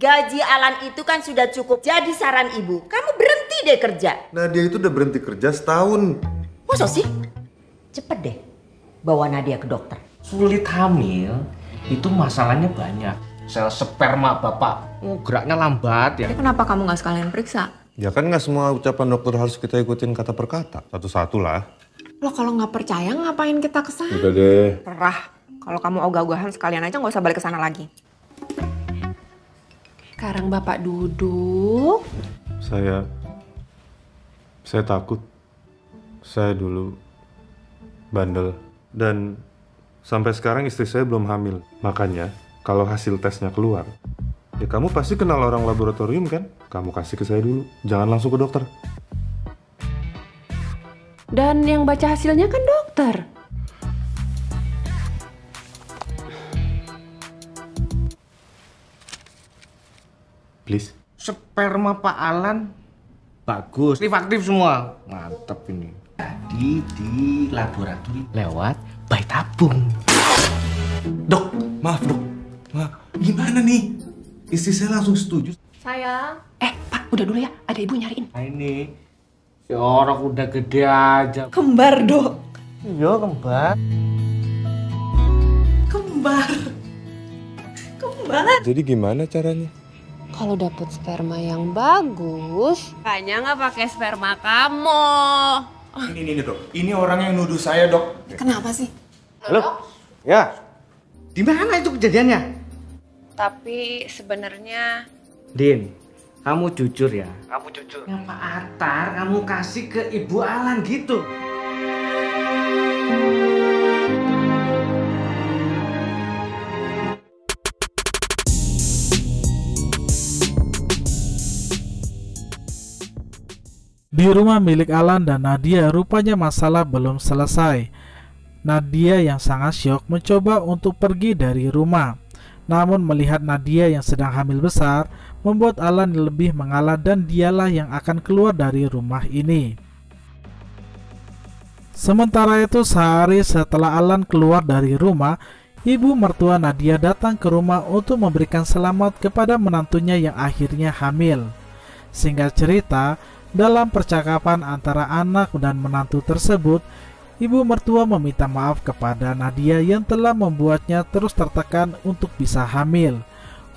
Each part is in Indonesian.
Gaji Alan itu kan sudah cukup. Jadi saran ibu, kamu berhenti deh kerja. Nadia itu udah berhenti kerja setahun. Masa sih? Cepet deh bawa Nadia ke dokter. Sulit hamil itu masalahnya banyak. Sel sperma bapak geraknya lambat ya. Tapi kenapa kamu nggak sekalian periksa? Ya kan nggak semua ucapan dokter harus kita ikutin kata per kata. Satu-satu lah. Lo kalau nggak percaya ngapain kita kesana? Udah deh. Perah. Kalau kamu ogah-ogahan sekalian aja nggak usah balik ke sana lagi. Sekarang bapak duduk. Saya takut. Saya dulu bandel. Dan sampai sekarang istri saya belum hamil. Makanya kalau hasil tesnya keluar, ya kamu pasti kenal orang laboratorium kan? Kamu kasih ke saya dulu. Jangan langsung ke dokter. Dan yang baca hasilnya kan dokter. Please. Sperma Pak Alan bagus, aktif semua. Mantap ini. Tadi di laboratorium lewat bayi tabung. Dok, maaf dok. Maaf, gimana nih? Istri saya langsung setuju. Sayang. Pak, udah dulu ya. Ada ibu nyariin. Nah ini si orang udah gede aja. Kembar, Dok. Iya kembar. Kembar. Jadi gimana caranya? Kalau dapet sperma yang bagus, kayaknya nggak pakai sperma kamu. Ini dok, ini orang yang nuduh saya dok. Kenapa sih? Halo? Ya. Di mana itu kejadiannya? Tapi sebenarnya Din, kamu jujur ya. Kamu jujur. Yang Pak Atar kamu kasih ke Ibu Alan gitu. Di rumah milik Alan dan Nadia rupanya masalah belum selesai. Nadia yang sangat syok mencoba untuk pergi dari rumah. Namun melihat Nadia yang sedang hamil besar membuat Alan lebih mengalah dan dialah yang akan keluar dari rumah ini. Sementara itu sehari setelah Alan keluar dari rumah, ibu mertua Nadia datang ke rumah untuk memberikan selamat kepada menantunya yang akhirnya hamil. Singkat cerita, dalam percakapan antara anak dan menantu tersebut, ibu mertua meminta maaf kepada Nadia yang telah membuatnya terus tertekan untuk bisa hamil.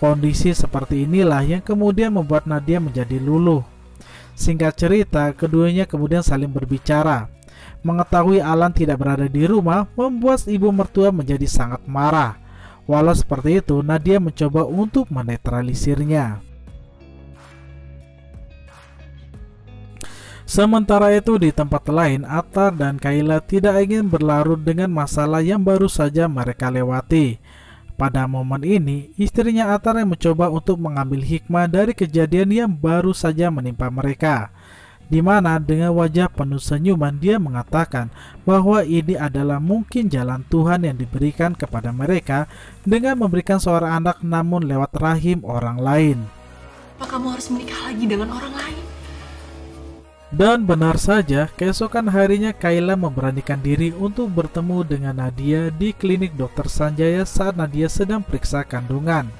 Kondisi seperti inilah yang kemudian membuat Nadia menjadi luluh. Singkat cerita, keduanya kemudian saling berbicara. Mengetahui Alan tidak berada di rumah membuat ibu mertua menjadi sangat marah. Walau seperti itu, Nadia mencoba untuk menetralisirnya. Sementara itu di tempat lain, Atar dan Kayla tidak ingin berlarut dengan masalah yang baru saja mereka lewati. Pada momen ini, istrinya Atar yang mencoba untuk mengambil hikmah dari kejadian yang baru saja menimpa mereka. Di mana dengan wajah penuh senyuman dia mengatakan bahwa ini adalah mungkin jalan Tuhan yang diberikan kepada mereka dengan memberikan seorang anak namun lewat rahim orang lain. Apa kamu harus menikah lagi dengan orang lain? Dan benar saja, keesokan harinya Kayla memberanikan diri untuk bertemu dengan Nadia di klinik Dr. Sanjaya saat Nadia sedang periksa kandungan.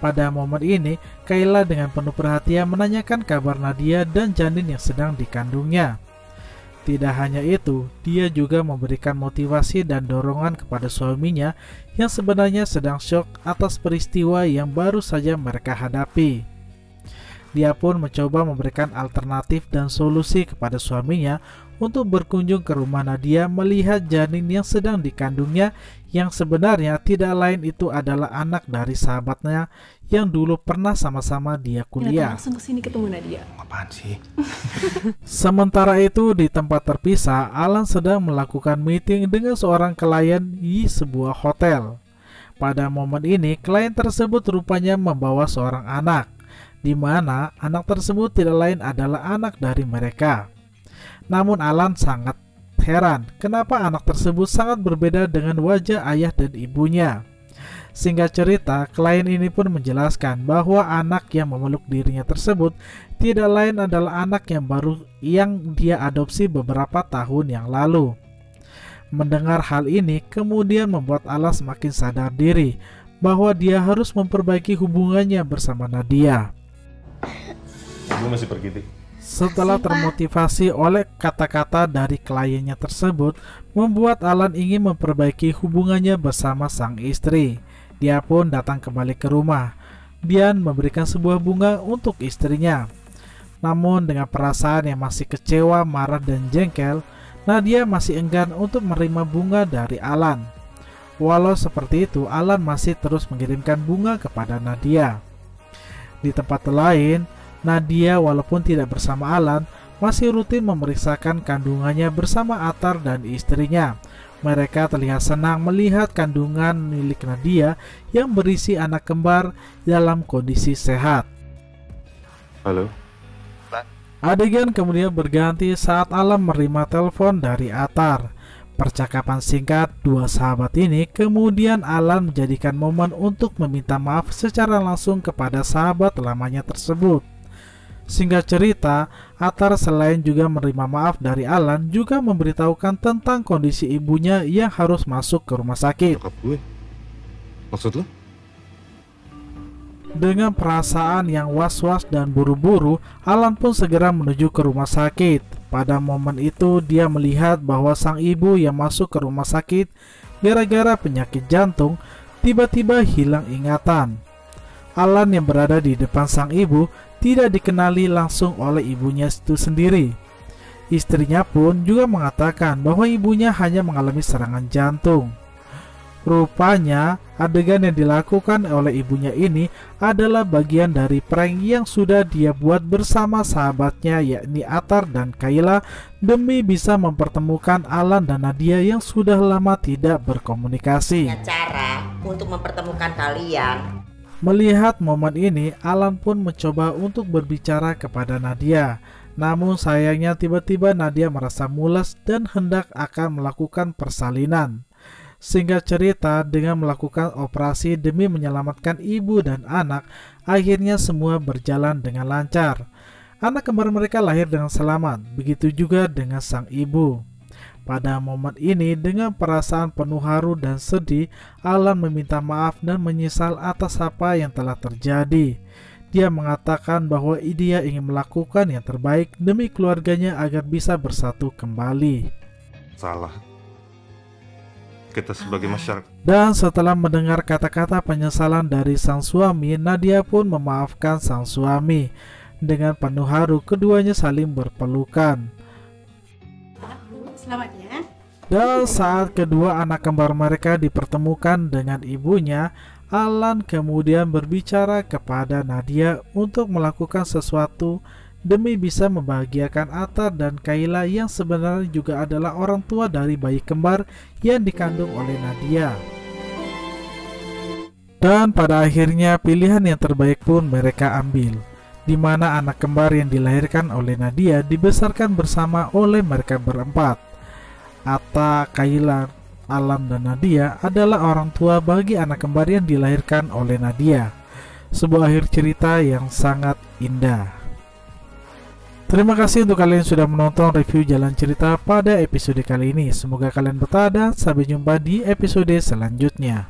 Pada momen ini, Kayla dengan penuh perhatian menanyakan kabar Nadia dan janin yang sedang dikandungnya. Tidak hanya itu, dia juga memberikan motivasi dan dorongan kepada suaminya yang sebenarnya sedang syok atas peristiwa yang baru saja mereka hadapi. Dia pun mencoba memberikan alternatif dan solusi kepada suaminya untuk berkunjung ke rumah Nadia melihat janin yang sedang dikandungnya yang sebenarnya tidak lain itu adalah anak dari sahabatnya yang dulu pernah sama-sama dia kuliah. Langsung kesini ketemu Nadia. Apaan sih? Sementara itu di tempat terpisah, Alan sedang melakukan meeting dengan seorang klien di sebuah hotel. Pada momen ini, klien tersebut rupanya membawa seorang anak, di mana anak tersebut tidak lain adalah anak dari mereka. Namun Alan sangat heran kenapa anak tersebut sangat berbeda dengan wajah ayah dan ibunya. Singkat cerita, klien ini pun menjelaskan bahwa anak yang memeluk dirinya tersebut tidak lain adalah anak yang baru yang dia adopsi beberapa tahun yang lalu. Mendengar hal ini kemudian membuat Alan semakin sadar diri bahwa dia harus memperbaiki hubungannya bersama Nadia. Gue masih pergi, Ti. Setelah termotivasi oleh kata-kata dari kliennya tersebut, membuat Alan ingin memperbaiki hubungannya bersama sang istri. Dia pun datang kembali ke rumah dan memberikan sebuah bunga untuk istrinya. Namun dengan perasaan yang masih kecewa, marah, dan jengkel, Nadia masih enggan untuk menerima bunga dari Alan. Walau seperti itu, Alan masih terus mengirimkan bunga kepada Nadia. Di tempat lain, Nadia walaupun tidak bersama Alan, masih rutin memeriksakan kandungannya bersama Attar dan istrinya. Mereka terlihat senang melihat kandungan milik Nadia yang berisi anak kembar dalam kondisi sehat. Halo? Adegan kemudian berganti saat Alan menerima telepon dari Attar. Percakapan singkat dua sahabat ini kemudian Alan menjadikan momen untuk meminta maaf secara langsung kepada sahabat lamanya tersebut. Singkat cerita, Attar selain juga menerima maaf dari Alan, juga memberitahukan tentang kondisi ibunya yang harus masuk ke rumah sakit. Bokap gue? Maksud lo? Dengan perasaan yang was-was dan buru-buru, Alan pun segera menuju ke rumah sakit. Pada momen itu, dia melihat bahwa sang ibu yang masuk ke rumah sakit gara-gara penyakit jantung tiba-tiba hilang ingatan. Alan yang berada di depan sang ibu tidak dikenali langsung oleh ibunya itu sendiri. Istrinya pun juga mengatakan bahwa ibunya hanya mengalami serangan jantung. Rupanya, adegan yang dilakukan oleh ibunya ini adalah bagian dari prank yang sudah dia buat bersama sahabatnya yakni Attar dan Kayla demi bisa mempertemukan Alan dan Nadia yang sudah lama tidak berkomunikasi. Cara untuk mempertemukan kalian. Melihat momen ini, Alan pun mencoba untuk berbicara kepada Nadia. Namun sayangnya tiba-tiba Nadia merasa mules dan hendak akan melakukan persalinan. Singkat cerita, dengan melakukan operasi demi menyelamatkan ibu dan anak, akhirnya semua berjalan dengan lancar. Anak kembar mereka lahir dengan selamat, begitu juga dengan sang ibu. Pada momen ini, dengan perasaan penuh haru dan sedih, Alan meminta maaf dan menyesal atas apa yang telah terjadi. Dia mengatakan bahwa dia ingin melakukan yang terbaik demi keluarganya agar bisa bersatu kembali. Salah. Kita sebagai masyarakat. Dan setelah mendengar kata-kata penyesalan dari sang suami, Nadia pun memaafkan sang suami. Dengan penuh haru, keduanya saling berpelukan. Selamat ya. Dan saat kedua anak kembar mereka dipertemukan dengan ibunya, Alan kemudian berbicara kepada Nadia untuk melakukan sesuatu demi bisa membahagiakan Attar dan Kayla yang sebenarnya juga adalah orang tua dari bayi kembar yang dikandung oleh Nadia. Dan pada akhirnya pilihan yang terbaik pun mereka ambil, di mana anak kembar yang dilahirkan oleh Nadia dibesarkan bersama oleh mereka berempat. Attar, Kayla, Alan, dan Nadia adalah orang tua bagi anak kembar yang dilahirkan oleh Nadia. Sebuah akhir cerita yang sangat indah. Terima kasih untuk kalian yang sudah menonton review jalan cerita pada episode kali ini. Semoga kalian betah dan sampai jumpa di episode selanjutnya.